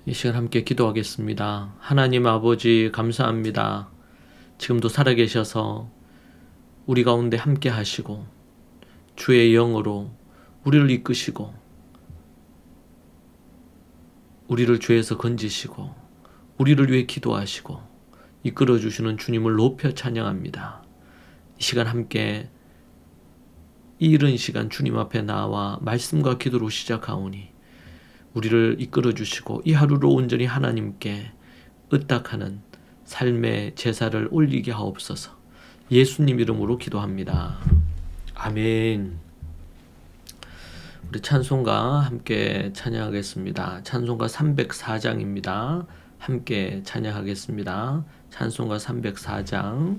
이 시간 함께 기도하겠습니다. 하나님 아버지 감사합니다. 지금도 살아계셔서 우리 가운데 함께 하시고 주의 영으로 우리를 이끄시고 우리를 죄에서 건지시고 우리를 위해 기도하시고 이끌어 주시는 주님을 높여 찬양합니다. 이 시간 함께 이 이른 시간 주님 앞에 나와 말씀과 기도로 시작하오니 우리를 이끌어 주시고 이 하루를 온전히 하나님께 의탁하는 삶의 제사를 올리게 하옵소서. 예수님 이름으로 기도합니다. 아멘. 우리 찬송가 함께 찬양하겠습니다. 찬송가 304장입니다. 함께 찬양하겠습니다. 찬송가 304장.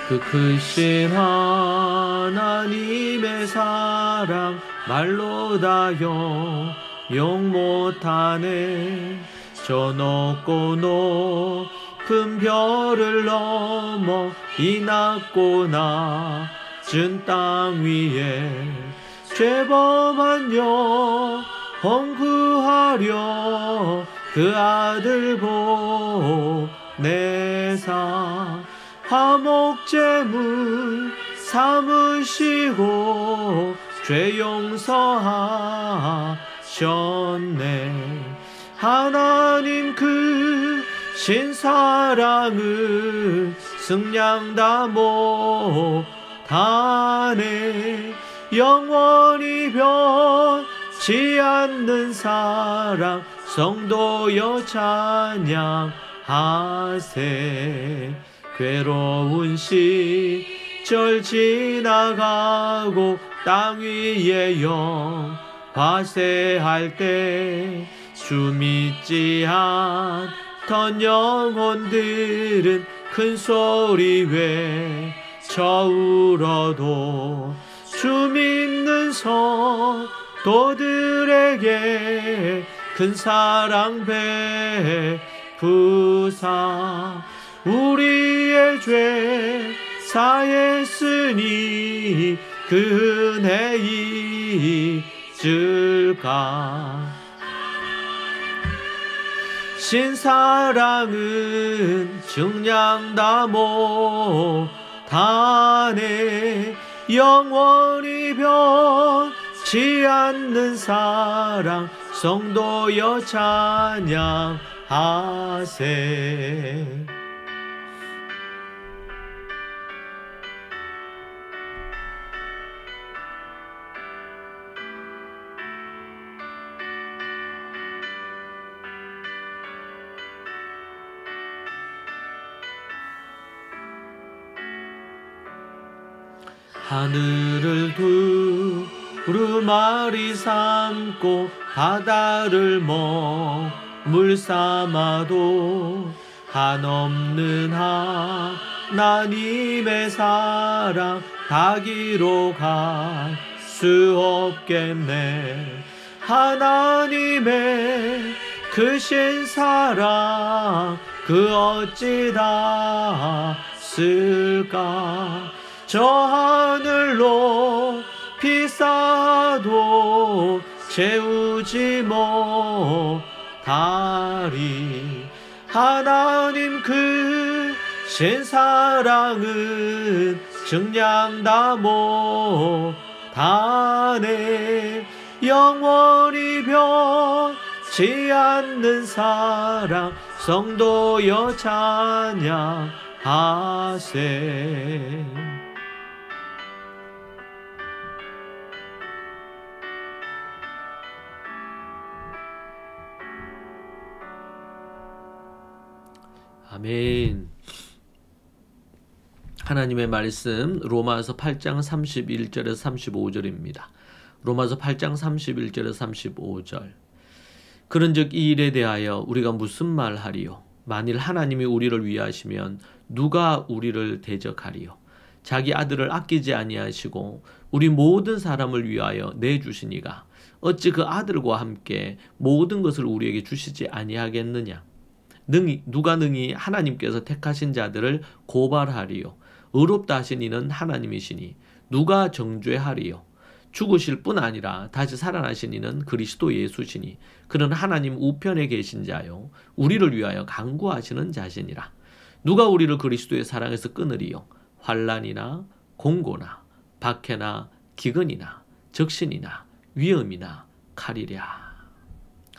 그 크신 하나님의 사랑 말로 다 용 못하네. 저 높고 높은 별을 넘어 이 낮고 낮은 땅 위에 죄범한 영혼 구하려 그 아들 보내사 화목제물 삼으시고 죄 용서하셨네. 하나님 그 신사랑을 승량 다 못하네. 영원히 변치 않는 사랑 성도여 찬양하세. 괴로운 시절 지나가고 땅 위에 영화세할 때 주 믿지 않던 영혼들은 큰 소리 외쳐 울어도 주 믿는 성도들에게 큰 사랑 베푸사 우리의 죄 사했으니 그 은혜 잊을까. 신사랑은 증량 다 못하네. 영원히 변치 않는 사랑 성도여 찬양하세. 하늘을 두루마리 삼고 바다를 먹물 삼아도 한없는 하나님의 사랑 다 기록할 수 없겠네. 하나님의 크신 사랑 그 어찌 다 쓸까. 저 하늘로 비싸도 채우지 못하리. 하나님 그 신사랑은 증량 다 못하네. 영원히 변치 않는 사랑 성도여 찬양하세. 아멘. 하나님의 말씀 로마서 8장 31절에서 35절입니다. 로마서 8장 31절에서 35절. 그런즉 이 일에 대하여 우리가 무슨 말하리요? 만일 하나님이 우리를 위하시면 누가 우리를 대적하리요? 자기 아들을 아끼지 아니하시고 우리 모든 사람을 위하여 내주시니가 어찌 그 아들과 함께 모든 것을 우리에게 주시지 아니하겠느냐. 누가 능히 하나님께서 택하신 자들을 고발하리요. 의롭다 하신 이는 하나님이시니 누가 정죄하리요. 죽으실 뿐 아니라 다시 살아나신 이는 그리스도 예수시니 그는 하나님 우편에 계신 자요 우리를 위하여 간구하시는 자시니라. 누가 우리를 그리스도의 사랑에서 끊으리요. 환난이나 공고나 박해나 기근이나 적신이나 위험이나 칼이랴.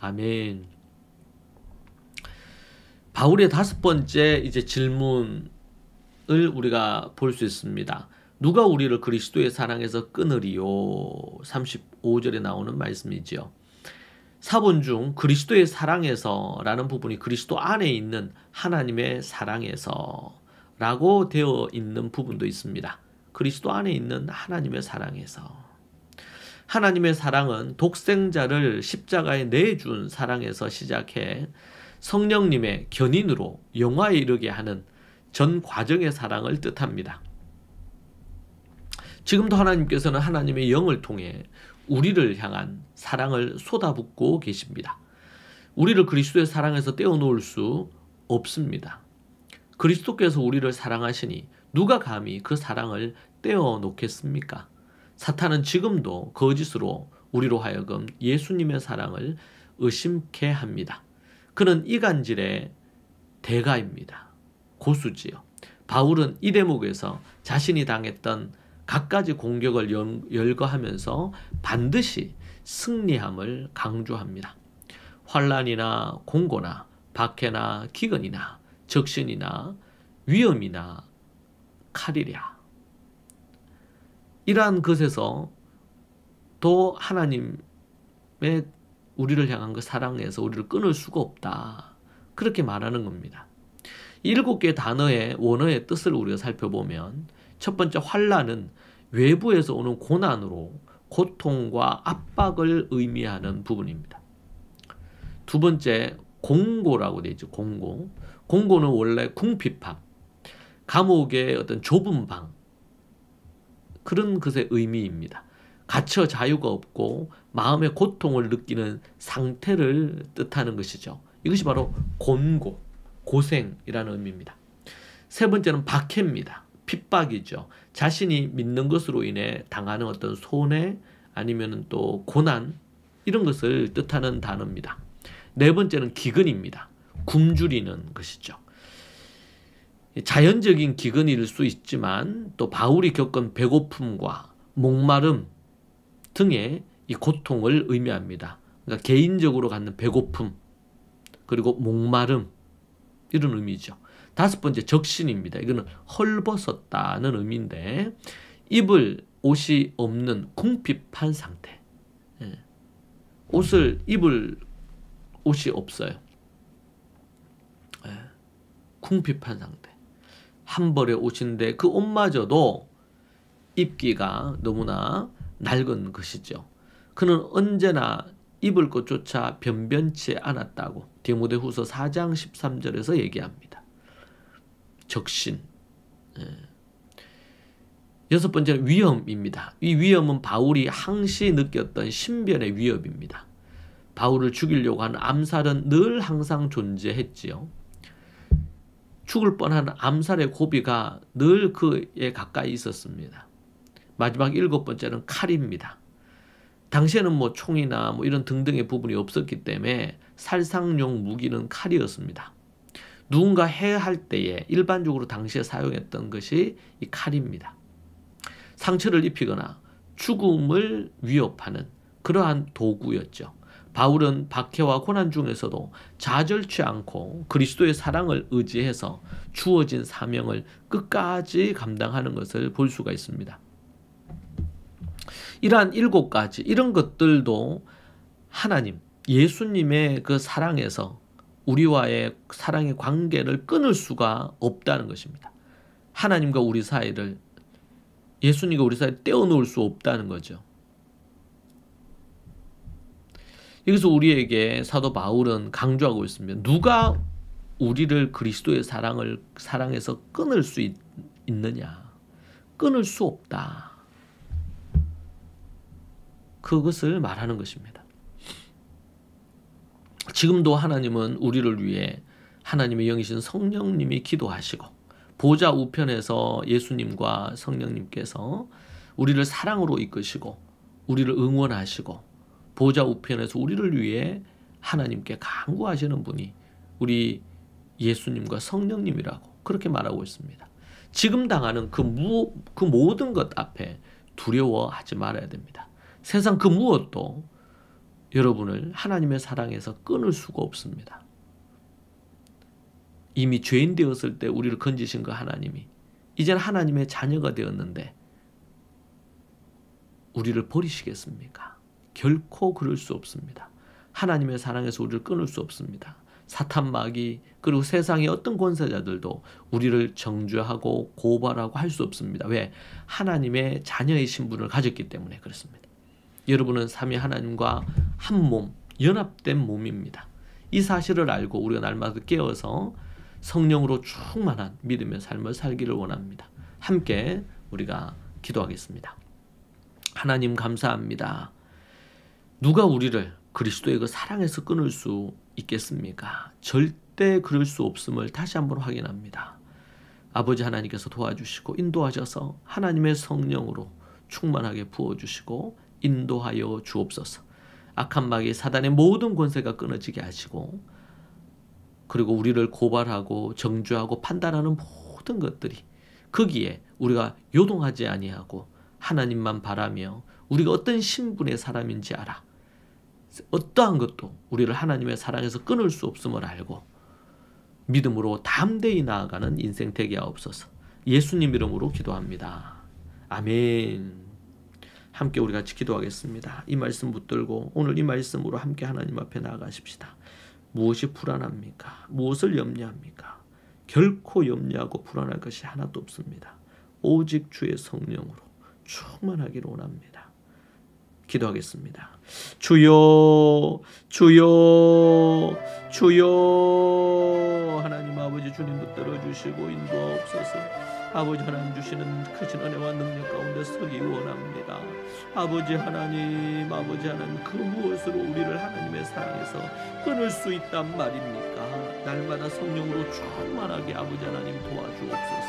아멘. 바울의 5번째 이제 질문을 우리가 볼 수 있습니다. 누가 우리를 그리스도의 사랑에서 끊으리요? 35절에 나오는 말씀이지요. 사본 중 그리스도의 사랑에서 라는 부분이 그리스도 안에 있는 하나님의 사랑에서 라고 되어 있는 부분도 있습니다. 그리스도 안에 있는 하나님의 사랑에서. 하나님의 사랑은 독생자를 십자가에 내준 사랑에서 시작해 성령님의 견인으로 영화에 이르게 하는 전 과정의 사랑을 뜻합니다. 지금도 하나님께서는 하나님의 영을 통해 우리를 향한 사랑을 쏟아붓고 계십니다. 우리를 그리스도의 사랑에서 떼어놓을 수 없습니다. 그리스도께서 우리를 사랑하시니 누가 감히 그 사랑을 떼어놓겠습니까? 사탄은 지금도 거짓으로 우리로 하여금 예수님의 사랑을 의심케 합니다. 그는 이간질의 대가입니다. 고수지요. 바울은 이 대목에서 자신이 당했던 갖가지 공격을 열거하면서 반드시 승리함을 강조합니다. 환난이나 공고나 박해나 기근이나 적신이나 위험이나 칼이랴. 이러한 것에서 또 하나님의 우리를 향한 그 사랑에서 우리를 끊을 수가 없다. 그렇게 말하는 겁니다. 이 7개의 단어의 원어의 뜻을 우리가 살펴보면 첫 번째 환난은 외부에서 오는 고난으로 고통과 압박을 의미하는 부분입니다. 두 번째 공고라고 되어 있죠. 공고. 공고는 원래 궁핍함, 감옥의 어떤 좁은 방 그런 것의 의미입니다. 갇혀 자유가 없고 마음의 고통을 느끼는 상태를 뜻하는 것이죠. 이것이 바로 곤고, 고생이라는 의미입니다. 세 번째는 박해입니다. 핍박이죠. 자신이 믿는 것으로 인해 당하는 어떤 손해 아니면 또 고난 이런 것을 뜻하는 단어입니다. 네 번째는 기근입니다. 굶주리는 것이죠. 자연적인 기근일 수 있지만 또 바울이 겪은 배고픔과 목마름 등의 이 고통을 의미합니다. 그러니까 개인적으로 갖는 배고픔 그리고 목마름 이런 의미죠. 다섯 번째 적신입니다. 이거는 헐벗었다는 의미인데 입을 옷이 없는 궁핍한 상태. 옷을 입을 옷이 없어요. 궁핍한 상태. 한 벌의 옷인데 그 옷마저도 입기가 너무나 낡은 것이죠. 그는 언제나 입을 것조차 변변치 않았다고 디모데후서 4장 13절에서 얘기합니다. 적신. 여섯 번째는 위험입니다. 이 위험은 바울이 항시 느꼈던 신변의 위협입니다. 바울을 죽이려고 하는 암살은 늘 항상 존재했지요. 죽을 뻔한 암살의 고비가 늘 그에 가까이 있었습니다. 마지막 7번째는 칼입니다. 당시에는 뭐 총이나 뭐 이런 등등의 부분이 없었기 때문에 살상용 무기는 칼이었습니다. 누군가 해할 때에 일반적으로 당시에 사용했던 것이 이 칼입니다. 상처를 입히거나 죽음을 위협하는 그러한 도구였죠. 바울은 박해와 고난 중에서도 좌절치 않고 그리스도의 사랑을 의지해서 주어진 사명을 끝까지 감당하는 것을 볼 수가 있습니다. 이러한 7가지 이런 것들도 하나님, 예수님의 그 사랑에서 우리와의 사랑의 관계를 끊을 수가 없다는 것입니다. 하나님과 우리 사이를 예수님과 우리 사이를 떼어놓을 수 없다는 거죠. 여기서 우리에게 사도 바울은 강조하고 있습니다. 누가 우리를 그리스도의 사랑에서 끊을 수 있느냐? 끊을 수 없다. 그것을 말하는 것입니다. 지금도 하나님은 우리를 위해 하나님의 영이신 성령님이 기도하시고 보좌 우편에서 예수님과 성령님께서 우리를 사랑으로 이끄시고 우리를 응원하시고 보좌 우편에서 우리를 위해 하나님께 간구하시는 분이 우리 예수님과 성령님이라고 그렇게 말하고 있습니다. 지금 당하는 그 모든 것 앞에 두려워하지 말아야 됩니다. 세상 그 무엇도 여러분을 하나님의 사랑에서 끊을 수가 없습니다. 이미 죄인 되었을 때 우리를 건지신 그 하나님이 이제는 하나님의 자녀가 되었는데 우리를 버리시겠습니까? 결코 그럴 수 없습니다. 하나님의 사랑에서 우리를 끊을 수 없습니다. 사탄 마귀 그리고 세상의 어떤 권세자들도 우리를 정죄하고 고발하고 할 수 없습니다. 왜? 하나님의 자녀의 신분을 가졌기 때문에 그렇습니다. 여러분은 삼위 하나님과 한 몸, 연합된 몸입니다. 이 사실을 알고 우리가 날마다 깨어서 성령으로 충만한 믿음의 삶을 살기를 원합니다. 함께 우리가 기도하겠습니다. 하나님 감사합니다. 누가 우리를 그리스도의 그 사랑에서 끊을 수 있겠습니까? 절대 그럴 수 없음을 다시 한번 확인합니다. 아버지 하나님께서 도와주시고 인도하셔서 하나님의 성령으로 충만하게 부어주시고 인도하여 주옵소서. 악한 마귀 사단의 모든 권세가 끊어지게 하시고 그리고 우리를 고발하고 정죄하고 판단하는 모든 것들이 거기에 우리가 요동하지 아니하고 하나님만 바라며 우리가 어떤 신분의 사람인지 알아 어떠한 것도 우리를 하나님의 사랑에서 끊을 수 없음을 알고 믿음으로 담대히 나아가는 인생 되게 하옵소서. 예수님 이름으로 기도합니다. 아멘. 함께 우리 같이 기도하겠습니다. 이 말씀 붙들고 오늘 이 말씀으로 함께 하나님 앞에 나아가십시다. 무엇이 불안합니까? 무엇을 염려합니까? 결코 염려하고 불안할 것이 하나도 없습니다. 오직 주의 성령으로 충만하기를 원합니다. 기도하겠습니다. 주여 주여 주여 하나님 아버지 주님 붙들어 주시고 인도하옵소서. 아버지 하나님 주시는 크신 은혜와 능력 가운데 서기 원합니다. 아버지 하나님 그 무엇으로 우리를 하나님의 사랑에서 끊을 수 있단 말입니까? 날마다 성령으로 충만하게 아버지 하나님 도와주옵소서.